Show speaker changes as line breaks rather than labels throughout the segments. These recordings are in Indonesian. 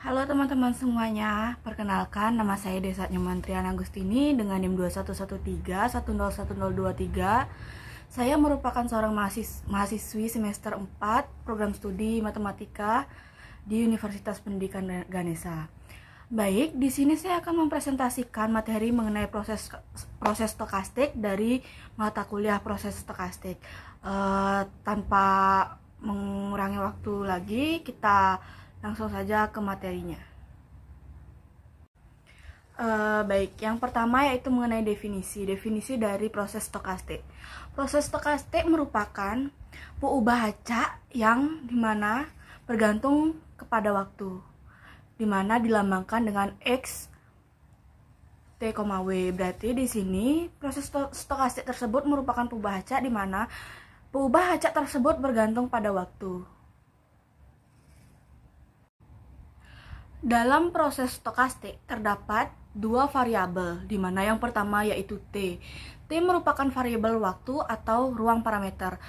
Halo teman-teman semuanya, perkenalkan nama saya Desa Nyomantriana Agustini dengan NIM 2113101023. Saya merupakan seorang mahasiswi semester 4 program studi matematika di Universitas Pendidikan Ganesha. Baik, di sini saya akan mempresentasikan materi mengenai proses stokastik dari mata kuliah proses stokastik. Tanpa mengurangi waktu lagi, kita langsung saja ke materinya. Baik, yang pertama yaitu mengenai definisi dari proses stokastik. Proses stokastik merupakan peubah acak yang dimana bergantung kepada waktu, dimana dilambangkan dengan X, T, W. Berarti di sini proses stokastik tersebut merupakan peubah acak dimana peubah acak tersebut bergantung pada waktu. Dalam proses stokastik terdapat dua variabel, di mana yang pertama yaitu T. T merupakan variabel waktu atau ruang parameter.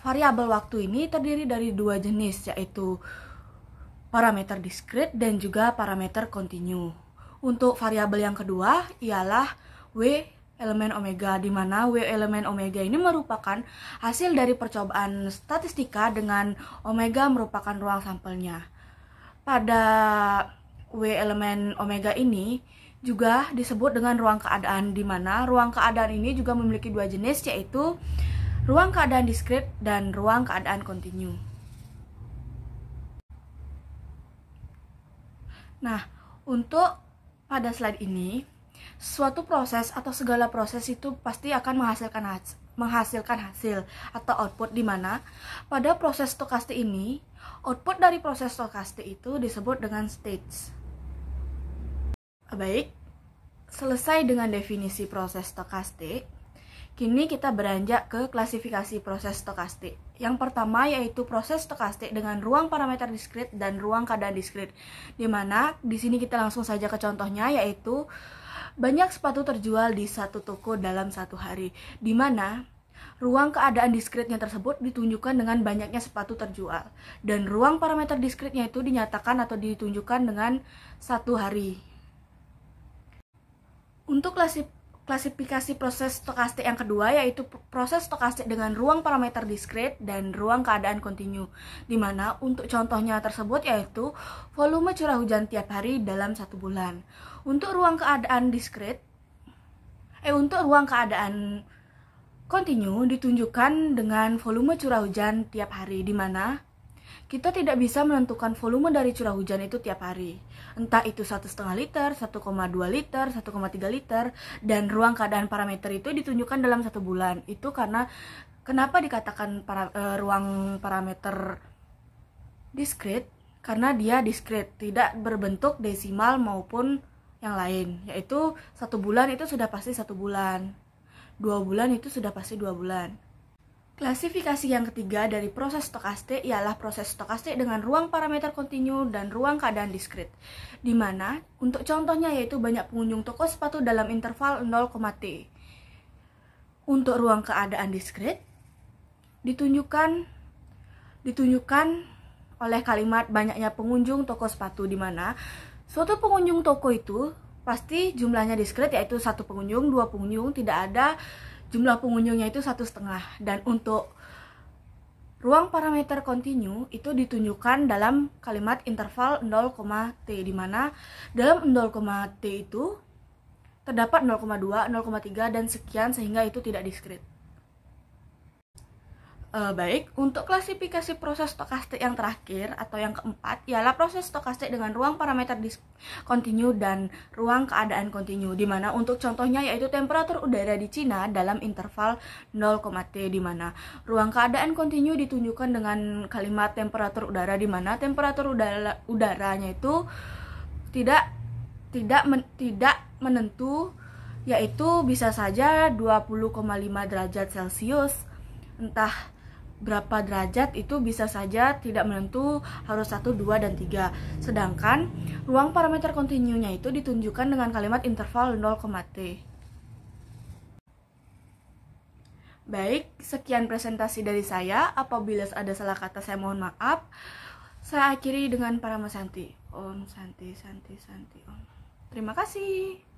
Variabel waktu ini terdiri dari dua jenis, yaitu parameter diskrit dan juga parameter kontinu. Untuk variabel yang kedua ialah W elemen omega, di mana W elemen omega ini merupakan hasil dari percobaan statistika dengan omega merupakan ruang sampelnya. Pada W elemen omega ini juga disebut dengan ruang keadaan, di mana ruang keadaan ini juga memiliki dua jenis, yaitu ruang keadaan diskrit dan ruang keadaan kontinu. Nah, untuk pada slide ini, suatu proses atau segala proses itu pasti akan menghasilkan hasil atau output, di mana pada proses stokastik ini output dari proses stokastik itu disebut dengan states. Baik, selesai dengan definisi proses stokastik, kini kita beranjak ke klasifikasi proses stokastik. Yang pertama yaitu proses stokastik dengan ruang parameter diskrit dan ruang keadaan diskrit, di mana di sini kita langsung saja ke contohnya, yaitu banyak sepatu terjual di satu toko dalam satu hari, di mana ruang keadaan diskritnya tersebut ditunjukkan dengan banyaknya sepatu terjual, dan ruang parameter diskritnya itu dinyatakan atau ditunjukkan dengan satu hari. Untuk klasifikasi proses stokastik yang kedua yaitu proses stokastik dengan ruang parameter diskrit dan ruang keadaan kontinu, di mana untuk contohnya tersebut yaitu volume curah hujan tiap hari dalam satu bulan. Untuk ruang keadaan kontinu ditunjukkan dengan volume curah hujan tiap hari, di mana kita tidak bisa menentukan volume dari curah hujan itu tiap hari, entah itu 1,5 liter, 1,2 liter, 1,3 liter, dan ruang keadaan parameter itu ditunjukkan dalam satu bulan. Itu karena kenapa dikatakan ruang parameter diskrit? Karena dia diskrit, tidak berbentuk desimal maupun yang lain, yaitu satu bulan itu sudah pasti satu bulan, 2 bulan itu sudah pasti 2 bulan. Klasifikasi yang ketiga dari proses stokastik ialah proses stokastik dengan ruang parameter kontinu dan ruang keadaan diskrit, di mana untuk contohnya yaitu banyak pengunjung toko sepatu dalam interval 0,t. Untuk ruang keadaan diskrit ditunjukkan oleh kalimat banyaknya pengunjung toko sepatu, di mana suatu pengunjung toko itu pasti jumlahnya diskrit, yaitu satu pengunjung, dua pengunjung, tidak ada jumlah pengunjungnya itu 1,5. Dan untuk ruang parameter kontinu itu ditunjukkan dalam kalimat interval 0,t, di mana dalam 0,t itu terdapat 0,2, 0,3 dan sekian, sehingga itu tidak diskrit. Baik, untuk klasifikasi proses stokastik yang terakhir atau yang keempat ialah proses stokastik dengan ruang parameter kontinu dan ruang keadaan kontinu, di mana untuk contohnya yaitu temperatur udara di Cina dalam interval 0,t, di mana ruang keadaan kontinu ditunjukkan dengan kalimat temperatur udara, di mana temperatur udaranya itu tidak menentu, yaitu bisa saja 20,5 derajat Celcius, entah berapa derajat itu bisa saja tidak menentu, harus 1, 2, dan 3. Sedangkan ruang parameter kontinunya itu ditunjukkan dengan kalimat interval 0,t. Baik, sekian presentasi dari saya. Apabila ada salah kata saya mohon maaf. Saya akhiri dengan Paramasanti. Om Santi Santi Santi Om. Terima kasih.